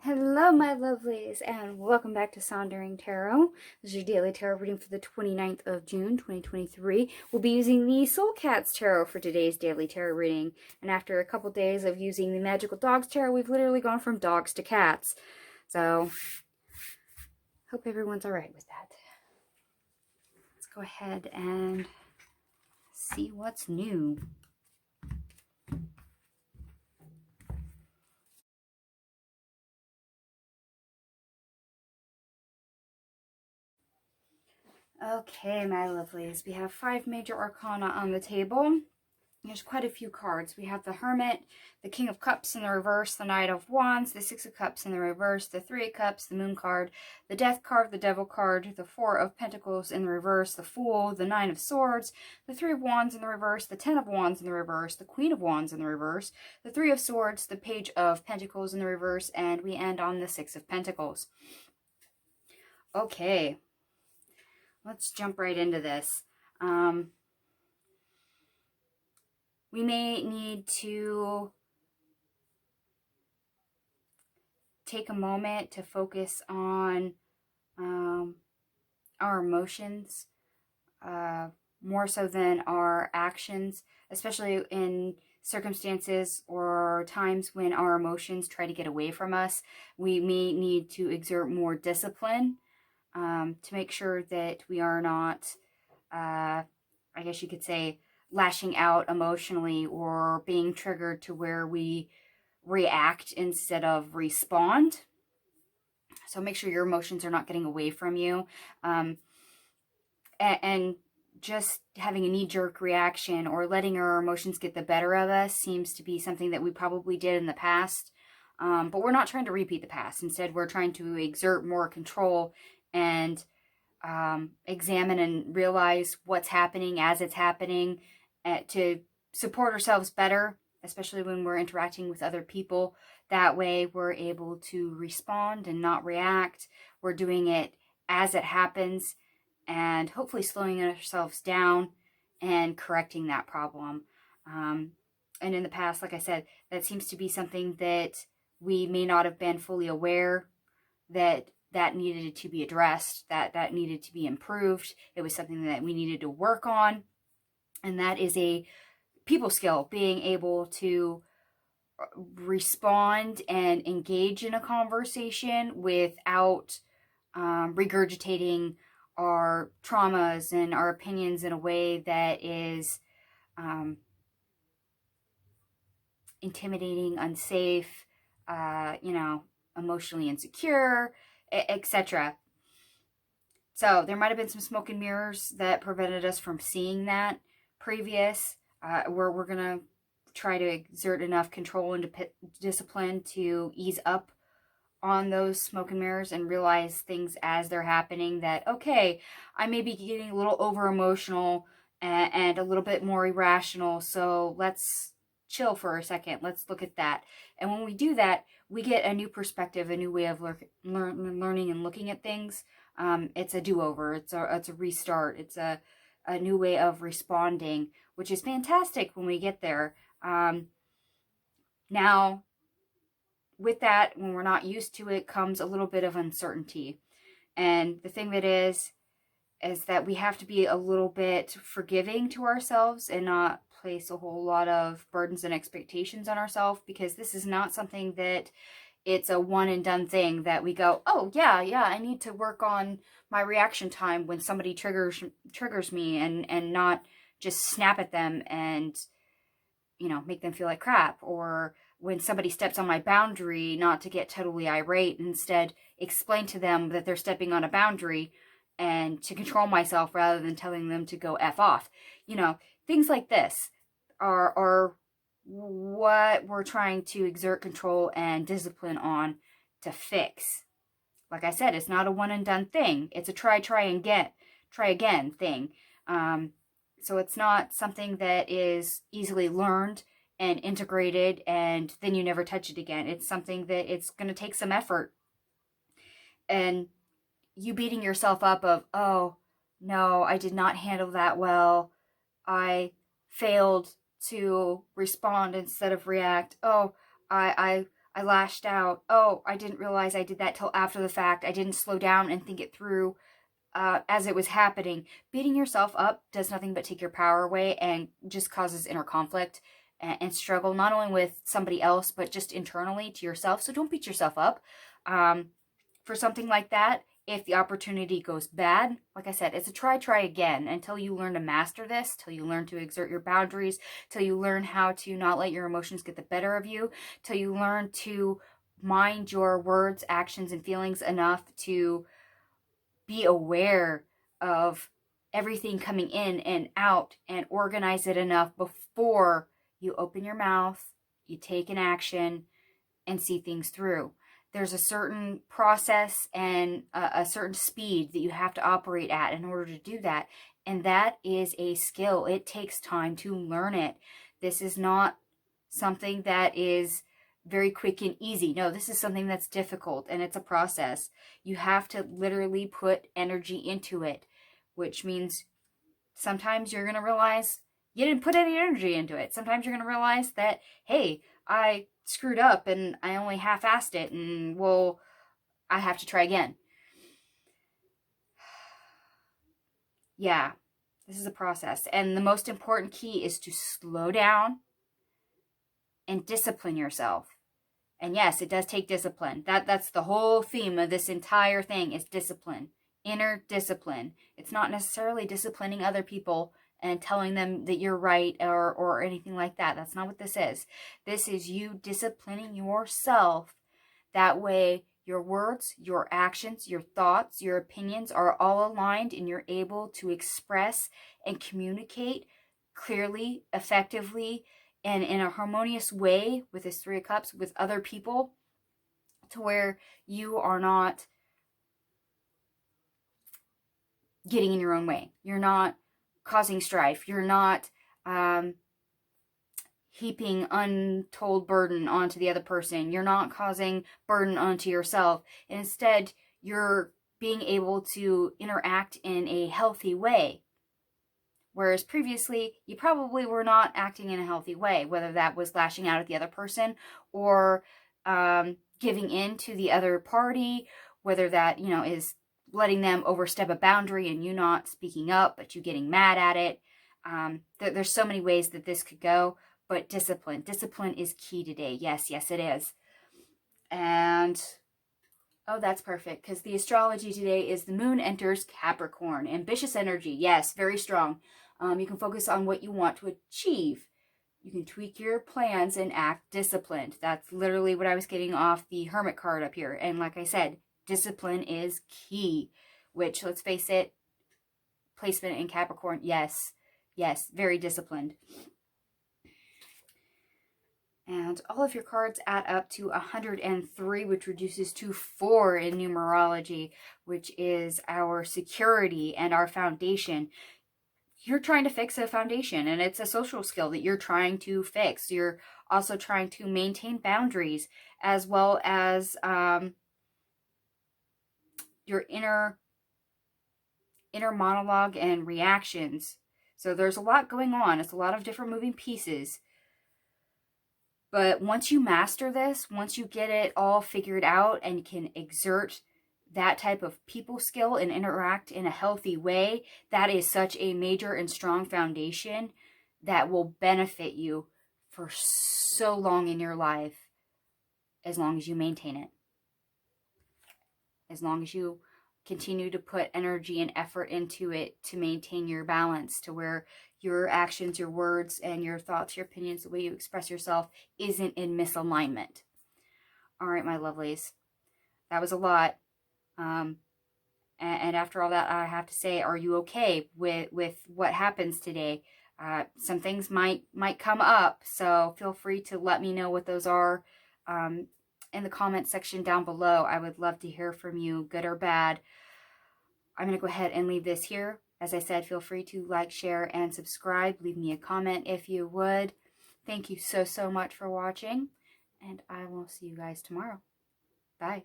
Hello, my lovelies, and welcome back to Sondering Tarot. This is your daily tarot reading for the 29th of June, 2023. We'll be using the Soul Cats Tarot for today's daily tarot reading. And after a couple days of using the Magical Dogs Tarot, we've literally gone from dogs to cats. So, hope everyone's alright with that. Let's go ahead and see what's new. Okay, my lovelies, we have 5 major arcana on the table. There's quite a few cards. We have the Hermit, the King of Cups in the reverse, the Knight of Wands, the Six of Cups in the reverse, the Three of Cups, the Moon card, the Death card, the Devil card, the Four of Pentacles in the reverse, the Fool, the Nine of Swords, the Three of Wands in the reverse, the Ten of Wands in the reverse, the Queen of Wands in the reverse, the Three of Swords, the Page of Pentacles in the reverse, and we end on the Six of Pentacles. Okay, let's jump right into this. We may need to take a moment to focus on our emotions more so than our actions, especially in circumstances or times when our emotions try to get away from us. We may need to exert more discipline to make sure that we are not, I guess you could say, lashing out emotionally or being triggered to where we react instead of respond. So make sure your emotions are not getting away from you. And just having a knee-jerk reaction or letting our emotions get the better of us seems to be something that we probably did in the past. But we're not trying to repeat the past. Instead, we're trying to exert more control and examine and realize what's happening as it's happening to support ourselves better, especially when we're interacting with other people. That way we're able to respond and not react. We're doing it as it happens and hopefully slowing ourselves down and correcting that problem. And in the past, like I said, that seems to be something that we may not have been fully aware that needed to be addressed, that needed to be improved. It was something that we needed to work on. And that is a people skill, being able to respond and engage in a conversation without regurgitating our traumas and our opinions in a way that is intimidating, unsafe, emotionally insecure, etc. So there might have been some smoke and mirrors that prevented us from seeing that previous, where we're going to try to exert enough control and discipline to ease up on those smoke and mirrors and realize things as they're happening, that, okay, I may be getting a little over emotional and a little bit more irrational, so let's chill for a second. Let's look at that. And when we do that, we get a new perspective, a new way of learning and looking at things. It's a do-over. It's a restart. It's a new way of responding, which is fantastic when we get there. Now, with that, when we're not used to it, comes a little bit of uncertainty. And the thing that is that we have to be a little bit forgiving to ourselves and not place a whole lot of burdens and expectations on ourselves, because this is not something that it's a one and done thing that we go, oh yeah, I need to work on my reaction time when somebody triggers me, and not just snap at them and, make them feel like crap. Or when somebody steps on my boundary, not to get totally irate, instead explain to them that they're stepping on a boundary and to control myself rather than telling them to go F off. Things like this are what we're trying to exert control and discipline on to fix. Like I said, it's not a one and done thing. It's a try again thing. So it's not something that is easily learned and integrated and then you never touch it again. It's something that it's going to take some effort. And you beating yourself up of, oh, no, I did not handle that well. I failed to respond instead of react. Oh, I I lashed out. Oh, I didn't realize I did that till after the fact. I didn't slow down and think it through as it was happening. Beating yourself up does nothing but take your power away and just causes inner conflict and struggle, not only with somebody else, but just internally to yourself. So don't beat yourself up for something like that. If the opportunity goes bad, like I said, it's a try again until you learn to master this, till you learn to exert your boundaries, till you learn how to not let your emotions get the better of you, till you learn to mind your words, actions, and feelings enough to be aware of everything coming in and out and organize it enough before you open your mouth, you take an action, and see things through. There's a certain process and a certain speed that you have to operate at in order to do that. And that is a skill. It takes time to learn it. This is not something that is very quick and easy. No, this is something that's difficult, and it's a process. You have to literally put energy into it, which means sometimes you're going to realize you didn't put any energy into it. Sometimes you're going to realize that, hey, I screwed up and I only half-assed it, and well, I have to try again. Yeah, this is a process. And the most important key is to slow down and discipline yourself. And yes, it does take discipline. That's the whole theme of this entire thing is discipline. Inner discipline. It's not necessarily disciplining other people and telling them that you're right or anything like that. That's not what this is. This is you disciplining yourself. That way your words, your actions, your thoughts, your opinions are all aligned and you're able to express and communicate clearly, effectively, and in a harmonious way with this Three of Cups with other people, to where you are not getting in your own way. You're not causing strife. You're not heaping untold burden onto the other person. You're not causing burden onto yourself. Instead, you're being able to interact in a healthy way. Whereas previously, you probably were not acting in a healthy way, whether that was lashing out at the other person or giving in to the other party, whether that, is letting them overstep a boundary and you not speaking up, but you getting mad at it. There's so many ways that this could go, but discipline. Discipline is key today. Yes, it is. And oh, that's perfect, because the astrology today is the moon enters Capricorn. Ambitious energy. Yes, very strong. You can focus on what you want to achieve. You can tweak your plans and act disciplined. That's literally what I was getting off the Hermit card up here. And like I said, discipline is key, which, let's face it, placement in Capricorn, yes, very disciplined. And all of your cards add up to 103, which reduces to 4 in numerology, which is our security and our foundation. You're trying to fix a foundation, and it's a social skill that you're trying to fix. You're also trying to maintain boundaries, as well as your inner monologue and reactions. So there's a lot going on. It's a lot of different moving pieces. But once you master this, once you get it all figured out and can exert that type of people skill and interact in a healthy way, that is such a major and strong foundation that will benefit you for so long in your life, as long as you maintain it. As long as you continue to put energy and effort into it to maintain your balance, to where your actions, your words, and your thoughts, your opinions, the way you express yourself isn't in misalignment. All right, my lovelies. That was a lot. And after all that, I have to say, are you okay with what happens today? Some things might come up, so feel free to let me know what those are in the comment section down below. I would love to hear from you, good or bad. I'm going to go ahead and leave this here. As I said, feel free to like, share, and subscribe. Leave me a comment if you would. Thank you so much for watching, and I will see you guys tomorrow. Bye.